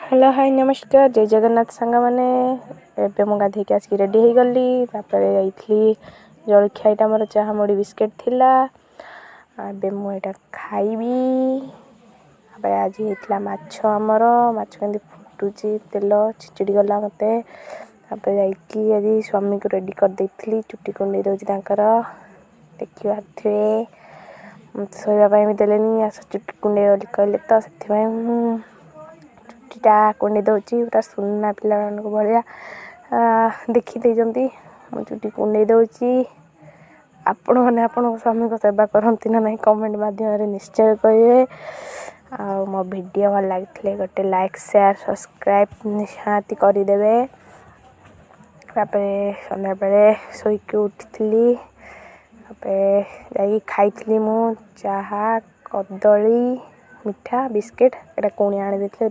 hello hi नमस्कार जय जगन्नाथ सांग मैंने एवं मु गाधे आसिक रेडी हो गली जाइली जलखिया यहाँ मोर चाहा मुड़ी बिस्किट थिला मुझे खाइबी आज होता माछ आमर माछ के फुटुची तेल छिचिड़ी गला मत आज स्वामी को रेडी कर देती चुटी कुंडे दूसरी देखिए थे शोवाई भी देलेनी आस चुटी कुंडे कहले तो से चुटीटा कुंडे दूची पूरा सुना पिला भाया देखी मु चुटी कुंडे दूची आपण मैंने आपण स्वामी को सेवा करती ना नहीं कमेंट माध्यम निश्चय कहे मो वीडियो भल लगे गोटे लाइक शेयर सब्सक्राइब निहाती करदेवे संध्या बेले शोक उठी खाई मु चाहा कदली मिठा बिस्किट एटा कौणी आनी देते